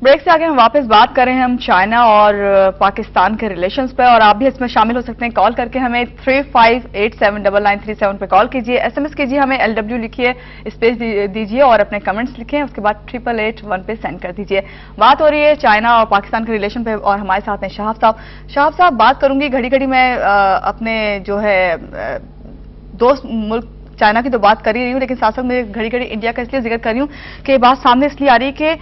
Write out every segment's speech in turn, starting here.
Break سے آگے ہم واپس بات کریں ہم چائنا اور پاکستان کے ریلیشنز پہ، اور آپ بھی اس میں شامل ہو سکتے ہیں کال کر کے ہمیں 35879937 پہ کال کیجئے، ایس ایم ایس کیجئے، ہمیں LW لکھیے، اسپیس دیجئے اور اپنے کمنٹس لکھیں، اس کے بعد 8881 پہ سینڈ کر دیجئے۔ بات ہو رہی ہے چائنا اور پاکستان کے ریلیشن پہ اور ہمارے ساتھ ہیں شہاب صاحب۔ شہاب صاحب، بات کروں گی گھڑی گھڑی میں اپنے جو ہے دوست ملک چائنا کی تو بات کر ہی رہی ہوں، لیکن ساتھ ساتھ میں گھڑی گھڑی انڈیا کا اس لیے ذکر کر رہی ہوں کہ یہ بات سامنے اس لیے آ رہی ہے کہ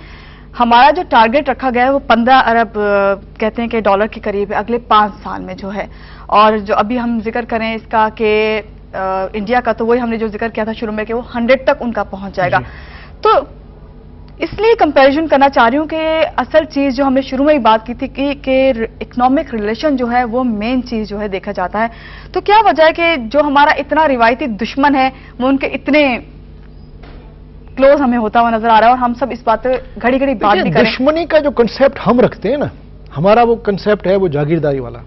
ہمارا جو ٹارگٹ رکھا گیا ہے وہ 15 ارب کہتے ہیں کہ ڈالر کے قریب ہے اگلے 5 سال میں جو ہے، اور جو ابھی ہم ذکر کریں اس کا کہ انڈیا کا، تو وہی ہم نے جو ذکر کیا تھا شروع میں کہ وہ 100 تک ان کا پہنچ جائے گا۔ تو اس لیے کمپیریزن کرنا چاہ رہی ہوں کہ اصل چیز جو ہم نے شروع میں ہی بات کی تھی کہ اکنامک ریلیشن جو ہے وہ مین چیز جو ہے دیکھا جاتا ہے، تو کیا وجہ ہے کہ جو ہمارا اتنا روایتی دشمن ہے وہ ان کے اتنے کلوز ہمیں ہوتا ہوا نظر آ رہا ہے، اور ہم سب اس بات پہ گھڑی گھڑی بات بھی کریں؟ دشمنی کا جو کنسیپٹ ہم رکھتے ہیں نا، ہمارا وہ کنسیپٹ ہے وہ جاگیرداری والا،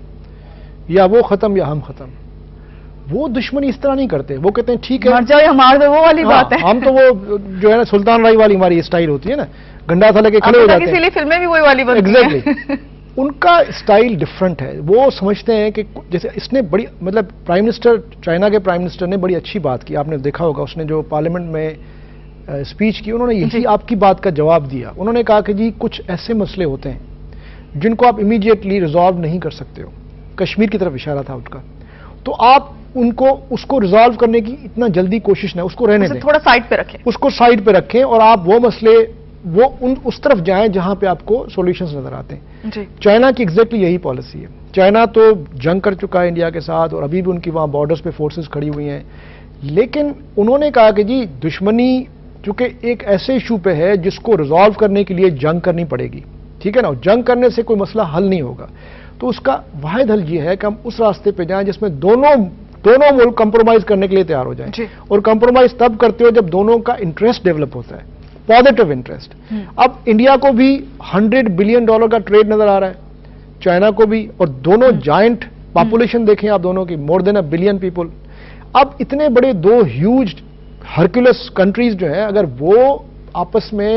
یا وہ ختم یا ہم ختم۔ وہ دشمنی اس طرح نہیں کرتے، وہ کہتے ہیں ٹھیک ہے مر جاؤ یا مار دو، وہ والی بات ہے۔ ہم تو وہ جو ہے نا سلطان رائی والی ہماری اسٹائل ہوتی ہے نا، گنڈا تھا لے کے کھڑے ہو جاتے ہیں، اسی لیے فلمیں بھی وہی والی بنتی ہیں۔ ایگزیکٹلی ان کا اسٹائل ڈفرنٹ ہے۔ وہ سمجھتے ہیں کہ جیسے اس نے بڑی مطلب پرائم منسٹر، چائنا کے پرائم منسٹر نے بڑی اچھی بات کی، آپ نے دیکھا ہوگا اس نے جو پارلیمنٹ میں اسپیچ کی، انہوں نے یہی آپ کی بات کا جواب دیا۔ انہوں نے کہا کہ جی کچھ ایسے مسئلے ہوتے ہیں جن کو آپ امیڈیٹلی ریزالو نہیں کر سکتے ہو، کشمیر کی طرف اشارہ تھا ان کا، تو آپ اس کو ریزالو کرنے کی اتنا جلدی کوشش نہ، اس کو رہنے دیں، تھوڑا سائڈ پہ رکھیں، اس کو سائڈ پہ رکھیں، اور آپ وہ مسئلے اس طرف جائیں جہاں پہ آپ کو سولوشنز نظر آتے ہیں۔ جی چائنا کی ایگزیکٹلی یہی پالیسی ہے۔ چائنا تو جنگ کر چکا ہے انڈیا کے ساتھ، اور ابھی بھی ان کی وہاں بارڈرز پہ فورسز کھڑی ہوئی ہیں، لیکن انہوں نے کہا کہ جی دشمنی چونکہ ایک ایسے ایشو پہ ہے جس کو ریزالو کرنے کے لیے جنگ کرنی پڑے گی، ٹھیک ہے نا، جنگ کرنے سے کوئی مسئلہ حل نہیں ہوگا، تو اس کا واحد حل یہ ہے کہ ہم اس راستے پہ جائیں جس میں دونوں ملک کمپرومائز کرنے کے لیے تیار ہو جائیں، اور کمپرومائز تب کرتے ہو جب دونوں کا انٹرسٹ ڈیولپ ہوتا ہے، پازیٹو انٹرسٹ۔ اب انڈیا کو بھی $100 بلین کا ٹریڈ نظر آ رہا ہے، چائنا کو بھی، اور دونوں جائنٹ پاپولیشن دیکھیں آپ دونوں کی، مور دین 1 بلین پیپل۔ اب اتنے بڑے دو ہیوج ہرکولس کنٹریز جو ہے، اگر وہ آپس میں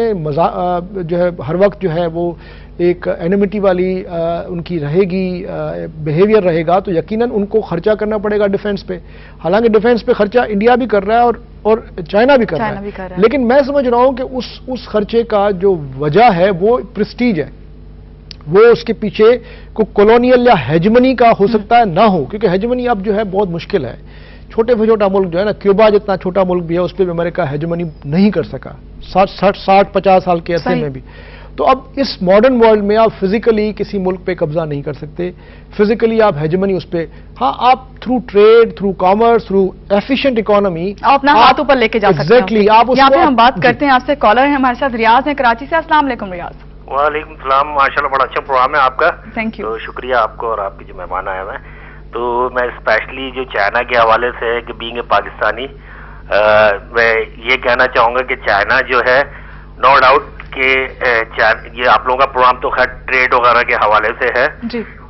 جو ہے ہر وقت جو ہے وہ ایک اینیمیٹی والی ان کی رہے گی، بیہیویئر رہے گا، تو یقیناً ان کو خرچہ کرنا پڑے گا ڈیفنس پہ۔ حالانکہ ڈیفنس پہ خرچہ انڈیا بھی کر رہا ہے اور چائنا بھی کر رہا ہے، لیکن میں سمجھ رہا ہوں کہ اس خرچے کا جو وجہ ہے وہ پریسٹیج ہے، وہ اس کے پیچھے کوئی کولونیل یا ہیجمنی کا ہو سکتا ہے نہ ہو، کیونکہ ہیجمنی اب جو ہے بہت مشکل ہے۔ چھوٹے سے چھوٹا ملک جو ہے نا، کیوبا جتنا چھوٹا ملک بھی ہے، اس پہ بھی امریکہ ہیجمنی نہیں کر سکا 60-50 سال کے عرصے میں بھی۔ تو اب اس ماڈرن ورلڈ میں آپ فزیکلی کسی ملک پہ قبضہ نہیں کر سکتے، فزیکلی آپ ہیجمنی اس پہ، ہاں آپ through trade, through commerce, through efficient economy آپ اپنا ہاتھ اوپر لے کے جا سکتے ہیں۔ ایگزیکٹلی آپ یہاں پہ ہم بات کرتے ہیں، آپ سے کالر ہیں ہمارے ساتھ، ریاض ہیں کراچی سے۔ السلام علیکم ریاض۔ وعلیکم السلام، ماشاءاللہ بڑا اچھا پروگرام ہے آپ کا، تھینک یو، تو شکریہ آپ کو اور آپ کے جو مہمان آئے ہوئے ہیں۔ تو میں اسپیشلی جو چائنا کے حوالے سے کہ بینگ اے پاکستانی، میں یہ کہنا چاہوں گا کہ چائنا جو ہے نو ڈاؤٹ کہ یہ آپ لوگوں کا پروگرام تو خیر ٹریڈ وغیرہ کے حوالے سے ہے،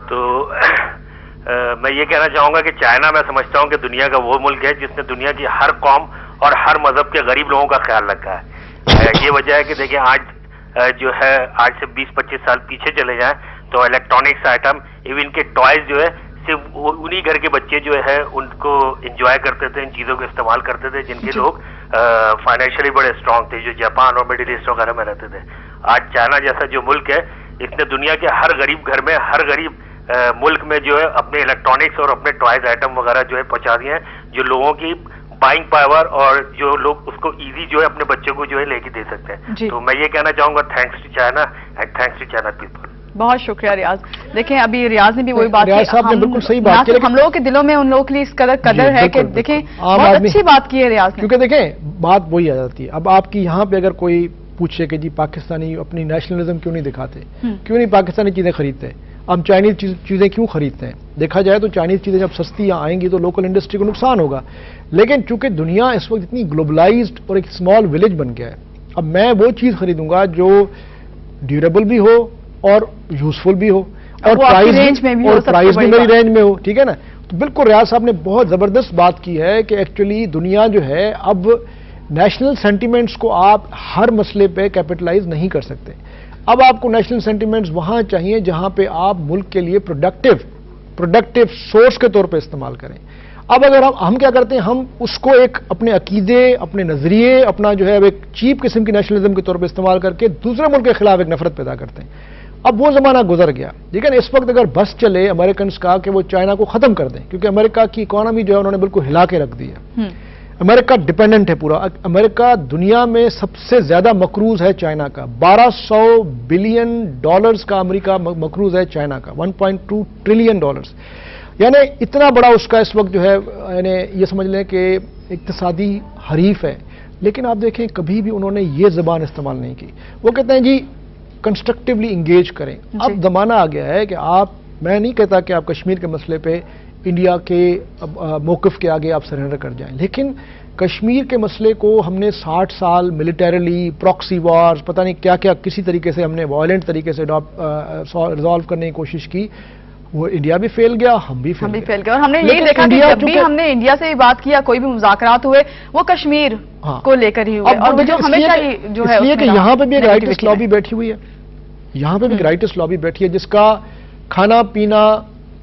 تو میں یہ کہنا چاہوں گا کہ چائنا میں سمجھتا ہوں کہ دنیا کا وہ ملک ہے جس نے دنیا کی ہر قوم اور ہر مذہب کے غریب لوگوں کا خیال رکھا ہے۔ یہ وجہ ہے کہ دیکھیں آج سے 20-25 سال پیچھے چلے جائیں تو الیکٹرانکس آئٹم، ایون کے ٹوائز جو ہے صرف انہی گھر کے بچے جو ہے ان کو انجوائے کرتے تھے، ان چیزوں کو استعمال کرتے تھے جن کے لوگ فائنینشلی بڑے اسٹرانگ تھے، جو جاپان اور مڈل ایسٹ وغیرہ میں رہتے تھے۔ آج چائنا جیسا جو ملک ہے، اس نے دنیا کے ہر غریب گھر میں، ہر غریب ملک میں جو ہے اپنے الیکٹرانکس اور اپنے ٹوائز آئٹم وغیرہ جو ہے پہنچا دیے ہیں، جو لوگوں کی بائنگ پاور اور جو لوگ اس کو ایزی جو ہے اپنے بچے کو جو ہے لے کے دے سکتے ہیں۔ تو میں یہ کہنا چاہوں گا thanks to China and thanks to China people. بہت شکریہ ریاض۔ دیکھیں ابھی ریاض نے بھی وہی بات ریاض صاحب نے بالکل صحیح بات کی، ہم لوگوں کے دلوں میں ان لوگوں کے لیے اس قدر ہے کہ دیکھیں بہت اچھی بات کی ہے ریاض نے، کیونکہ دیکھیں بات وہی آ جاتی ہے۔ اب آپ کی یہاں پہ اگر کوئی پوچھے کہ جی پاکستانی اپنی نیشنلزم کیوں نہیں دکھاتے، کیوں نہیں پاکستانی چیزیں خریدتے، ہم چائنیز چیزیں کیوں خریدتے ہیں؟ دیکھا جائے تو چائنیز چیزیں جب سستی آئیں گی تو لوکل انڈسٹری کو نقصان ہوگا، لیکن چونکہ دنیا اس وقت اتنی گلوبلائزڈ اور ایک اسمال ولیج بن گیا ہے، اب میں وہ چیز خریدوں گا جو ڈیوریبل بھی ہو اور یوزفل بھی ہو، اور پرائز بھی میری رینج میں ہو، ٹھیک ہے نا۔ تو بالکل ریاض صاحب نے بہت زبردست بات کی ہے کہ ایکچولی دنیا جو ہے اب نیشنل سینٹیمنٹس کو آپ ہر مسئلے پہ کیپٹلائز نہیں کر سکتے۔ اب آپ کو نیشنل سینٹیمنٹس وہاں چاہیے جہاں پہ آپ ملک کے لیے پروڈکٹیو سورس کے طور پہ استعمال کریں. اب اگر ہم کیا کرتے ہیں, ہم اس کو ایک اپنے عقیدے, اپنے نظریے, اپنا جو ہے ایک چیپ قسم کی نیشنلزم کے طور پہ استعمال کر کے دوسرے ملک کے خلاف ایک نفرت پیدا کرتے ہیں. اب وہ زمانہ گزر گیا. لیکن اس وقت اگر بس چلے امریکنز کا کہ وہ چائنا کو ختم کر دیں, کیونکہ امریکہ کی اکانومی جو ہے انہوں نے بالکل ہلا کے رکھ دی ہے. امریکہ ڈیپینڈنٹ ہے پورا. امریکہ دنیا میں سب سے زیادہ مقروض ہے چائنا کا. $1200 بلین کا امریکہ مقروض ہے چائنا کا, $1.2 ٹریلین. یعنی اتنا بڑا اس کا اس وقت جو ہے, یعنی یہ سمجھ لیں کہ اقتصادی حریف ہے. لیکن آپ دیکھیں کبھی بھی انہوں نے یہ زبان استعمال نہیں کی. وہ کہتے ہیں جی کنسٹرکٹیولی انگیج کریں. اب زمانہ آ گیا ہے کہ آپ, میں نہیں کہتا کہ آپ کشمیر کے مسئلے پہ انڈیا کے موقف کے آگے آپ سرنڈر کر جائیں, لیکن کشمیر کے مسئلے کو ہم نے 60 سال ملیٹریلی, پراکسی وارز, پتہ نہیں کیا کیا کسی طریقے سے ہم نے وائلنٹ طریقے سے ریزالو کرنے کی کوشش کی. وہ انڈیا بھی فیل گیا, ہم بھی فیل گئے. اور ہم نے یہی دیکھا کہ جب بھی ہم نے انڈیا سے بات کیا, کوئی بھی مذاکرات ہوئے, وہ کشمیر کو لے کر ہی ہوئے. اور جو ہمیشہ جو ہے کہ یہاں پہ بھی ایک رائٹسٹ لابی بیٹھی ہوئی ہے, یہاں پہ بھی ایک رائٹسٹ لابی بیٹھی ہے جس کا کھانا پینا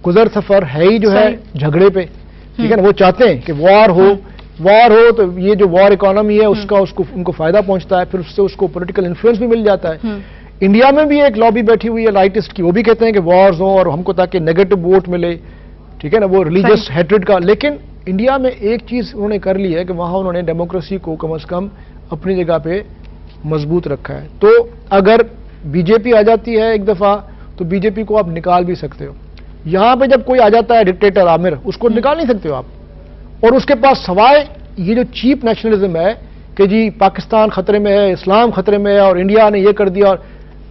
گزر سفر ہے ہی جو ہے جھگڑے پہ. ٹھیک ہے نا, وہ چاہتے ہیں کہ وار ہو تو یہ جو وار اکانومی ہے اس کا ان کو فائدہ پہنچتا ہے, پھر اس سے اس کو پولیٹیکل انفلوئنس بھی مل جاتا ہے. انڈیا میں بھی ایک لابی بیٹھی ہوئی ہے رائٹسٹ کی, وہ بھی کہتے ہیں کہ وارز ہوں اور ہم کو تاکہ نیگیٹو ووٹ ملے. ٹھیک ہے نا, وہ ریلیجس ہیٹریڈ کا. لیکن انڈیا میں ایک چیز انہوں نے کر لی ہے کہ وہاں انہوں نے ڈیموکریسی کو کم از کم اپنی جگہ پہ مضبوط رکھا ہے. تو اگر بی جے پی آ جاتی ہے ایک دفعہ تو بی جے پی کو آپ نکال بھی سکتے ہو. یہاں پہ جب کوئی آ جاتا ہے ڈکٹیٹر عامر, اس کو نکال نہیں سکتے ہو آپ. اور اس کے پاس سوائے یہ جو چیپ نیشنلزم ہے کہ جی پاکستان خطرے میں ہے, اسلام خطرے میں ہے اور انڈیا نے یہ کر دیا, اور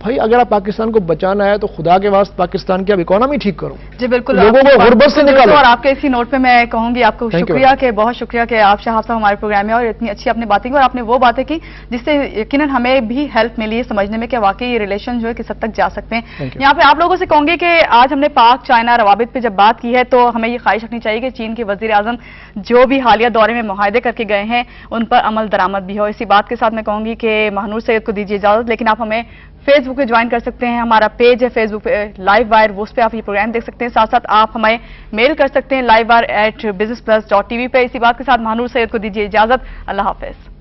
بھائی اگر آپ پاکستان کو بچانا ہے تو خدا کے واسطے پاکستان کی اب اکانومی ٹھیک کرو. جی بالکل, لوگوں کو غربت سے نکالو. اور آپ کے اسی نوٹ پہ میں کہوں گی آپ کو شکریہ, کہ بہت شکریہ کہ آپ شہاب صاحب ہمارے پروگرام میں اور اتنی اچھی آپ نے باتیں کی, اور آپ نے وہ باتیں کی جس سے یقیناً ہمیں بھی ہیلپ ملی ہے سمجھنے میں کہ واقعی یہ ریلیشن جو ہے کس حد تک جا سکتے ہیں. یہاں پہ آپ لوگوں سے کہوں گی کہ آج ہم نے پاک چائنا روابط پہ جب بات کی ہے تو ہمیں یہ خواہش رکھنی چاہیے کہ چین کے وزیر اعظم جو بھی حالیہ دورے میں معاہدے کر کے گئے ہیں ان پر عمل درآمد بھی ہو. اسی بات کے ساتھ میں کہوں گی کہ مہنور سید کو دیجیے اجازت, لیکن آپ ہمیں فیس بک پہ جوائن کر سکتے ہیں. ہمارا پیج ہے فیس بک پہ لائیو وائر, اس پہ آپ یہ پروگرام دیکھ سکتے ہیں. ساتھ ساتھ آپ ہمیں میل کر سکتے ہیں livewire@businessplus.tv پہ. اسی بات کے ساتھ مہنور سید کو دیجیے اجازت. اللہ حافظ.